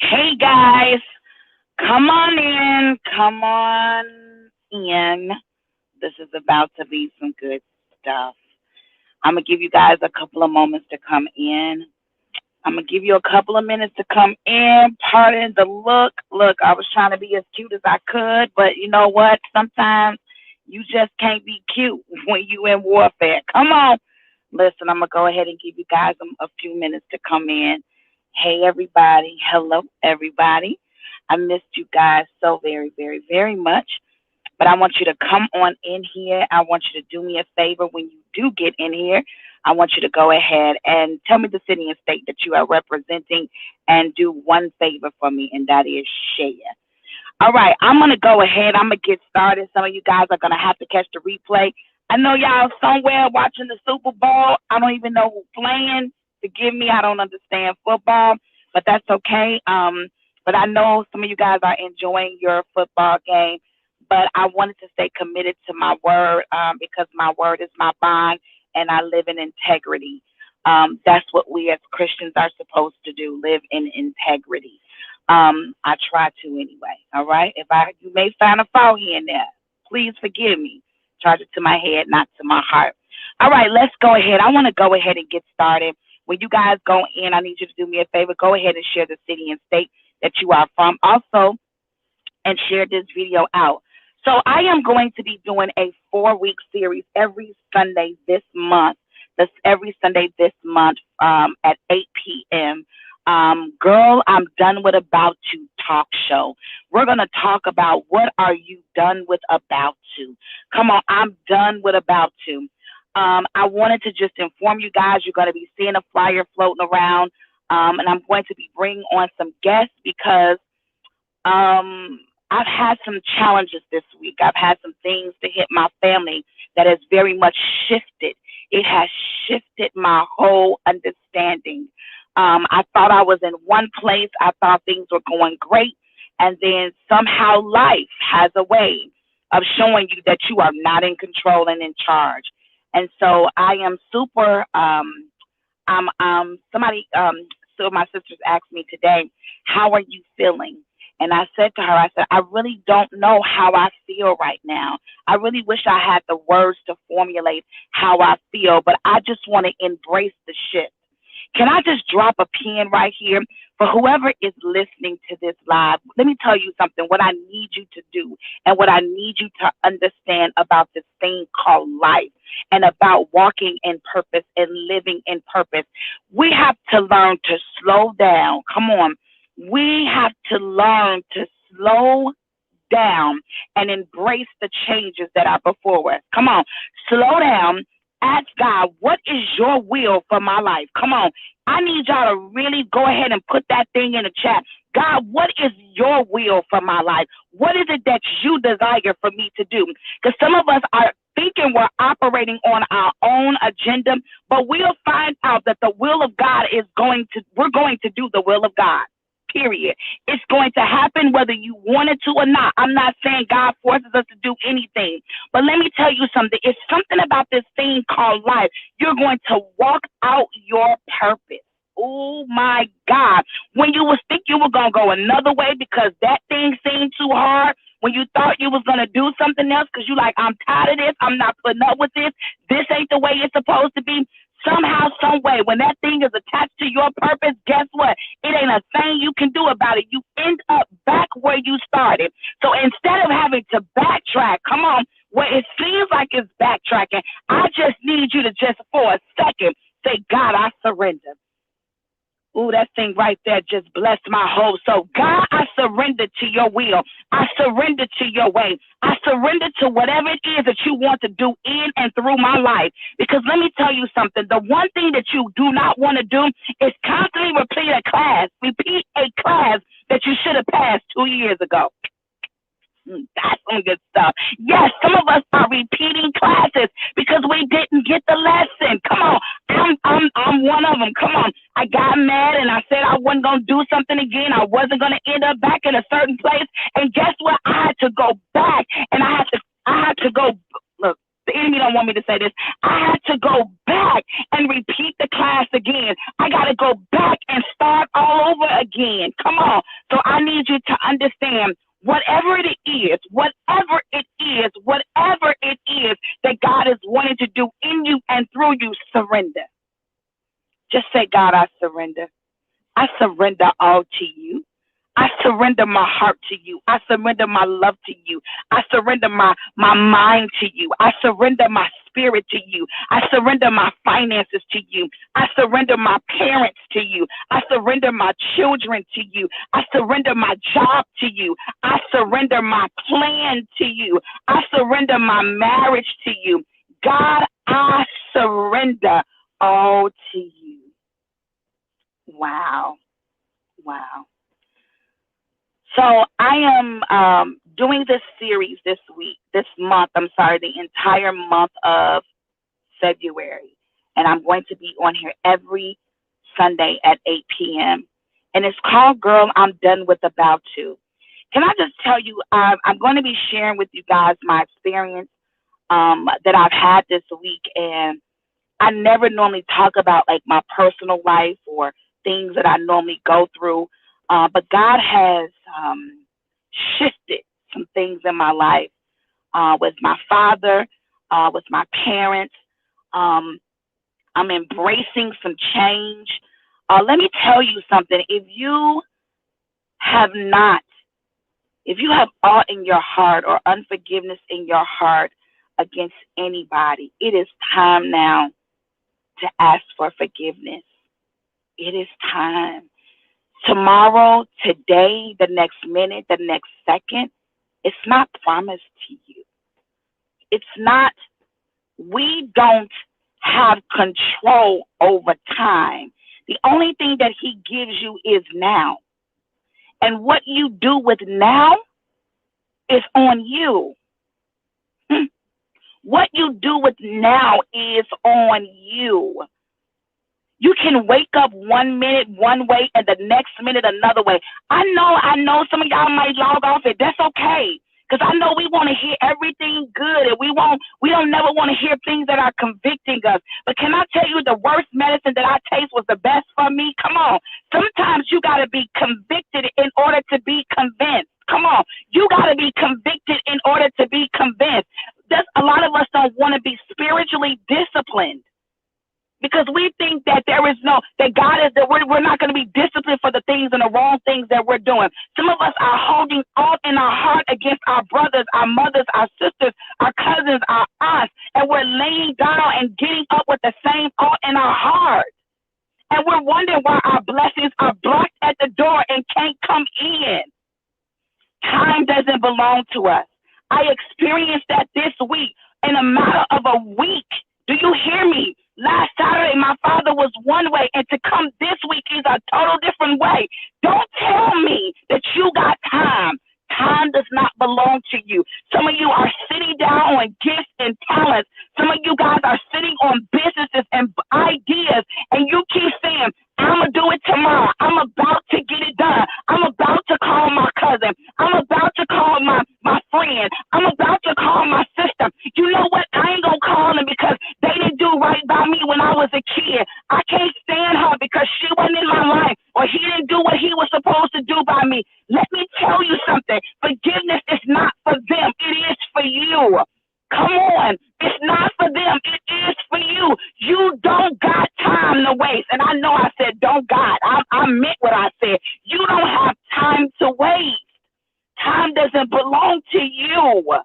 Hey guys, come on in. Come on in. This is about to be some good stuff. I'm going to give you guys a couple of moments to come in. I'm going to give you a couple of minutes to come in. Pardon the look. Look, I was trying to be as cute as I could, but you know what? Sometimes you just can't be cute when you in warfare. Come on. Listen, I'm going to go ahead and give you guys a few minutes to come in. Hey, everybody. Hello, everybody. I missed you guys so very, very, very much. But I want you to come on in here. I want you to do me a favor when you do get in here. I want you to go ahead and tell me the city and state that you are representing and do one favor for me, and that is share. All right, I'm going to go ahead. I'm going to get started. Some of you guys are going to have to catch the replay. I know y'all somewhere watching the Super Bowl. I don't even know who's playing. Forgive me, I don't understand football, but that's okay. But I know some of you guys are enjoying your football game. But I wanted to stay committed to my word because my word is my bond, and I live in integrity. That's what we as Christians are supposed to do, live in integrity. I try to anyway, all right? If you may find a fault here and there, please forgive me. Charge it to my head, not to my heart. All right, let's go ahead. I want to go ahead and get started. When you guys go in, I need you to do me a favor. Go ahead and share the city and state that you are from. Also, and share this video out. So I am going to be doing a 4-week series every Sunday this month. Every Sunday this month at 8 p.m. Girl, I'm done with About To talk show. We're going to talk about what are you done with About To. Come on, I'm done with About To. I wanted to just inform you guys you're going to be seeing a flyer floating around, and I'm going to be bringing on some guests because I've had some challenges this week. I've had some things to hit my family that has very much shifted. It has shifted my whole understanding. I thought I was in one place. I thought things were going great. And then somehow life has a way of showing you that you are not in control and in charge. And so I am super, so my sisters asked me today, how are you feeling? And I said to her, I said, I really don't know how I feel right now. I really wish I had the words to formulate how I feel, but I just want to embrace the shift. Can I just drop a pin right here for whoever is listening to this live? Let me tell you something, what I need you to do and what I need you to understand about this thing called life and about walking in purpose and living in purpose. We have to learn to slow down. Come on. We have to learn to slow down and embrace the changes that are before us. Come on, slow down. Ask God, what is your will for my life? Come on. I need y'all to really go ahead and put that thing in the chat. God, what is your will for my life? What is it that you desire for me to do? Because some of us are thinking we're operating on our own agenda, but we'll find out that the will of God we're going to do the will of God. Period. It's going to happen whether you want it to or not. I'm not saying God forces us to do anything, but let me tell you something. It's something about this thing called life. You're going to walk out your purpose. Oh my God. When you was think you were going to go another way because that thing seemed too hard, when you thought you was going to do something else because you like, I'm tired of this. I'm not putting up with this. This ain't the way it's supposed to be. Somehow, some way, when that thing is attached to your purpose, guess what? It ain't a thing you can do about it. You end up back where you started. So instead of having to backtrack, come on, where it seems like it's backtracking, I just need you to just for a second say, God, I surrender. Ooh, that thing right there just blessed my whole soul. God, I surrender to your will. I surrender to your way. I surrender to whatever it is that you want to do in and through my life. Because let me tell you something. The one thing that you do not want to do is constantly repeat a class that you should have passed 2 years ago. That's some good stuff. Yes, some of us are repeating classes because we didn't get the lesson. Come on, I'm one of them. Come on, I got mad and I said I wasn't gonna do something again. I wasn't gonna end up back in a certain place. And guess what? I had to go back, and I had to go. Look, the enemy don't want me to say this. I had to go back and repeat the class again. I got to go back and start start all over again. Come on. So I need you to understand whatever it is, that God is wanting to do in you and through you, surrender. Just say, God, I surrender. I surrender all to you. I surrender my heart to you. I surrender my love to you. I surrender my mind to you. I surrender my spirit to you. I surrender my finances to you. I surrender my parents to you. I surrender my children to you. I surrender my job to you. I surrender my plan to you. I surrender my marriage to you. God, I surrender all to you. Wow. Wow. So I am doing this series this month, the entire month of February. And I'm going to be on here every Sunday at 8 p.m. And it's called Girl, I'm Done with About To. Can I just tell you, I'm going to be sharing with you guys my experience that I've had this week. And I never normally talk about like my personal life or things that I normally go through. But God has shifted some things in my life with my father, with my parents. I'm embracing some change. Let me tell you something. If you have aught in your heart or unforgiveness in your heart against anybody, it is time now to ask for forgiveness. It is time. Tomorrow, today, the next minute, the next second, it's not promised to you. It's not, we don't have control over time. The only thing that he gives you is now. And what you do with now is on you. What you do with now is on you. You can wake up 1 minute one way and the next minute another way. I know some of y'all might log off it. That's okay. Because I know we want to hear everything good and we don't never want to hear things that are convicting us. But can I tell you the worst medicine that I taste was the best for me? Come on. Sometimes you got to be convicted in order to be convinced. Come on. You got to be convicted in order to be convinced. A lot of us don't want to be spiritually disciplined. Because we think that we're not going to be disciplined for the things and the wrong things that we're doing. Some of us are holding aught in our heart against our brothers, our mothers, our sisters, our cousins, our aunts, and we're laying down and getting up with the same aught in our heart. And we're wondering why our blessings are blocked at the door and can't come in. Time doesn't belong to us. I experienced that this week in a matter of a week. Do you hear me? Last Saturday, my father was one way, and to come this week is a total different way. Don't tell me that you got time. Time does not belong to you. Some of you are sitting down on gifts and talents. Some of you guys are sitting on businesses and ideas, and you keep saying, I'm going to do it tomorrow. I'm about to get it done. I'm about to call my cousin. I'm about to call my friend. I'm about to call my sister. You know what? I ain't going to call them because they didn't do right by me when I was a kid. I can't stand her because she wasn't in my life or he didn't do what he was supposed to do by me. Let me tell you something. Forgiveness is not for them. It is for you. Come on. It's not for them. It is for you. You don't got time to waste. And I know I said don't got. I meant what I said. You don't have time to waste. Time doesn't belong to you.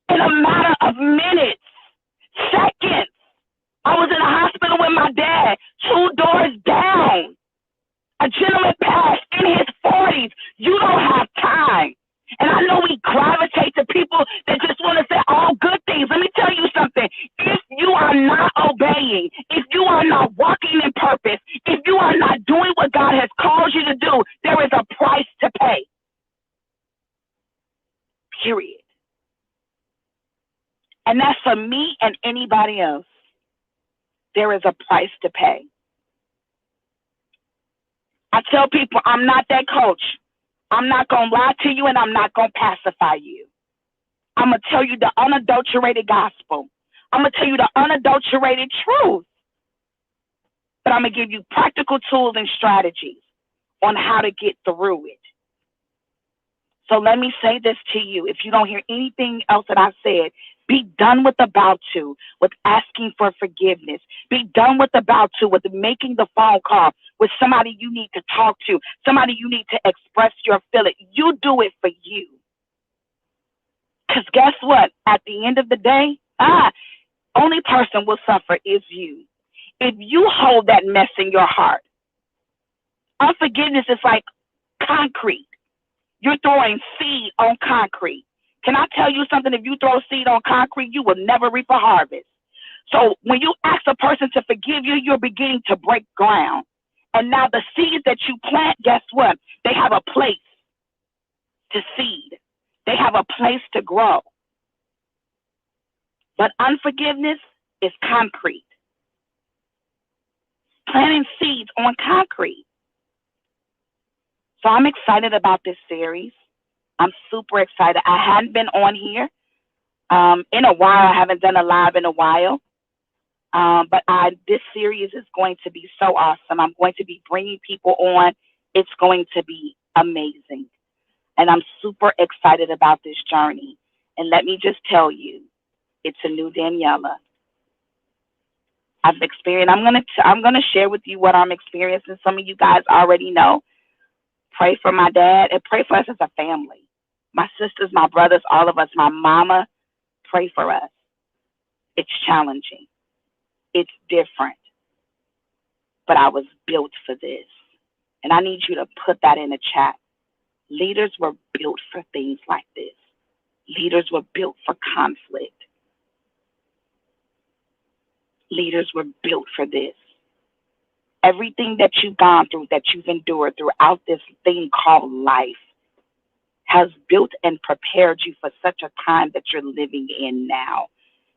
In a matter of minutes, seconds, I was in a hospital with my dad, 2 doors down. A gentleman passed in his 40s. You don't have time. And I know we gravitate to people that just want to say all good things. Let me tell you something. If you are not obeying, if you are not walking in purpose, if you are not doing what God has called you to do, there is a price to pay. Period. And that's for me and anybody else. There is a price to pay. I tell people I'm not that coach. I'm not going to lie to you and I'm not going to pacify you. I'm going to tell you the unadulterated gospel. I'm going to tell you the unadulterated truth. but I'm going to give you practical tools and strategies on how to get through it. So let me say this to you. If you don't hear anything else that I've said, be done with about to, with asking for forgiveness. Be done with about to, with making the phone call with somebody you need to talk to, somebody you need to express your feeling. You do it for you. Because guess what? At the end of the day, only person will suffer is you. If you hold that mess in your heart, unforgiveness is like concrete. You're throwing seed on concrete. Can I tell you something? If you throw seed on concrete, you will never reap a harvest. So when you ask a person to forgive you, you're beginning to break ground. And now the seeds that you plant, guess what? They have a place to seed. They have a place to grow. But unforgiveness is concrete. Planting seeds on concrete. So I'm excited about this series. I'm super excited. I hadn't been on here in a while. I haven't done a live in a while. But this series is going to be so awesome. I'm going to be bringing people on. It's going to be amazing. And I'm super excited about this journey. And let me just tell you, it's a new Daniella. I've experienced, I'm gonna share with you what I'm experiencing. Some of you guys already know. Pray for my dad and pray for us as a family. My sisters, my brothers, all of us, my mama, pray for us. It's challenging. It's different. But I was built for this. And I need you to put that in the chat. Leaders were built for things like this. Leaders were built for conflict. Leaders were built for this. Everything that you've gone through, that you've endured throughout this thing called life, has built and prepared you for such a time that you're living in now.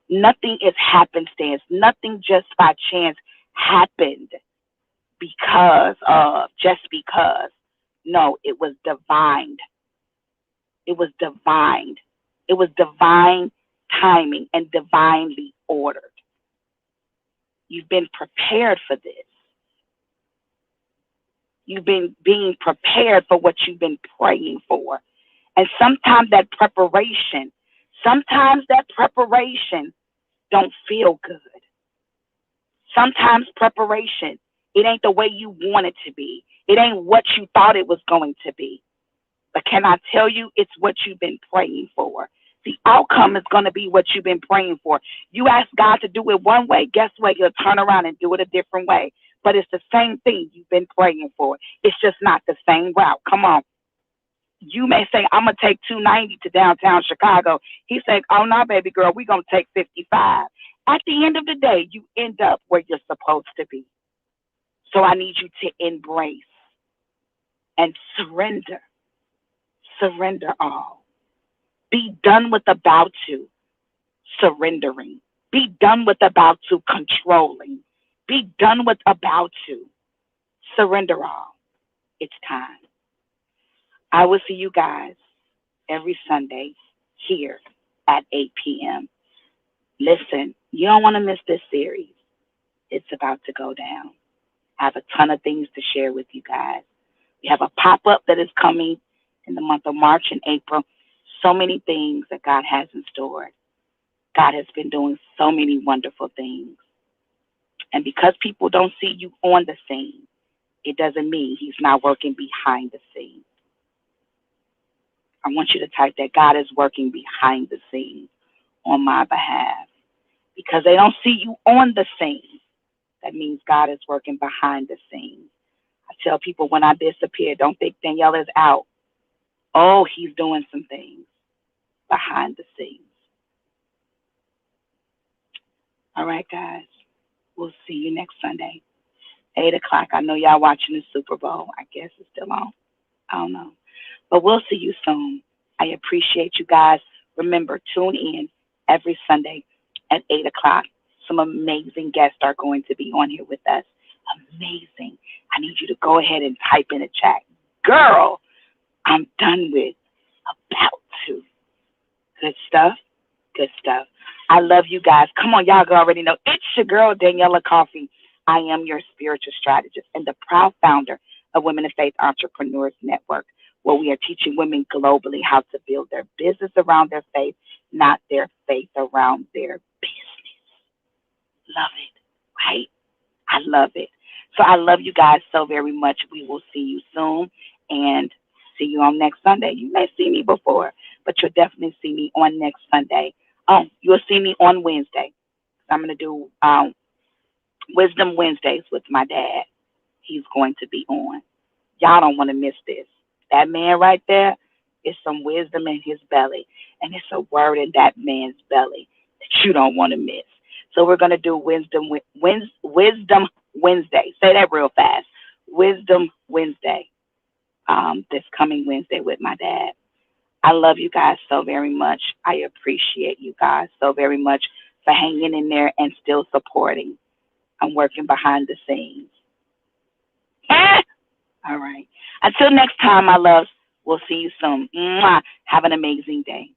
Nothing is happenstance. Nothing just by chance happened just because. No, it was divine. It was divine. It was divine timing and divinely ordered. You've been prepared for this. You've been being prepared for what you've been praying for. And sometimes that preparation don't feel good. Sometimes preparation, it ain't the way you want it to be. It ain't what you thought it was going to be. But can I tell you, it's what you've been praying for. The outcome is going to be what you've been praying for. You ask God to do it one way, guess what? He'll turn around and do it a different way. But it's the same thing you've been praying for. It's just not the same route. Come on. You may say, I'm going to take 290 to downtown Chicago. He said, oh, no, baby girl, we're going to take 55. At the end of the day, you end up where you're supposed to be. So I need you to embrace and surrender. Surrender all. Be done with about to surrendering. Be done with about to controlling. Be done with about to surrender all. It's time. I will see you guys every Sunday here at 8 p.m. Listen, you don't want to miss this series. It's about to go down. I have a ton of things to share with you guys. We have a pop-up that is coming in the month of March and April. So many things that God has in store. God has been doing so many wonderful things. And because people don't see you on the scene, it doesn't mean he's not working behind the scenes. I want you to type that God is working behind the scenes on my behalf. Because they don't see you on the scene, that means God is working behind the scenes. I tell people when I disappear, don't think Daniella is out. Oh, he's doing some things behind the scenes. All right, guys. We'll see you next Sunday, 8 o'clock. I know y'all watching the Super Bowl. I guess it's still on. I don't know. But we'll see you soon. I appreciate you guys. Remember, tune in every Sunday at 8 o'clock. Some amazing guests are going to be on here with us. Amazing. I need you to go ahead and type in the chat. Girl, I'm done with about to. Good stuff. Good stuff. I love you guys. Come on, y'all already know. It's your girl, Daniella Coffey. I am your spiritual strategist and the proud founder of Women of Faith Entrepreneurs Network, where we are teaching women globally how to build their business around their faith, not their faith around their business. Love it, right? I love it. So I love you guys so very much. We will see you soon and see you on next Sunday. You may see me before, but you'll definitely see me on next Sunday. Oh, you'll see me on Wednesday. I'm going to do Wisdom Wednesdays with my dad. He's going to be on. Y'all don't want to miss this. That man right there is some wisdom in his belly, and it's a word in that man's belly that you don't want to miss. So we're going to do Wisdom Wednesday. Say that real fast. Wisdom Wednesday. This coming Wednesday with my dad. I love you guys so very much. I appreciate you guys so very much for hanging in there and still supporting. I'm working behind the scenes. All right. Until next time, my loves, we'll see you soon. Mwah. Have an amazing day.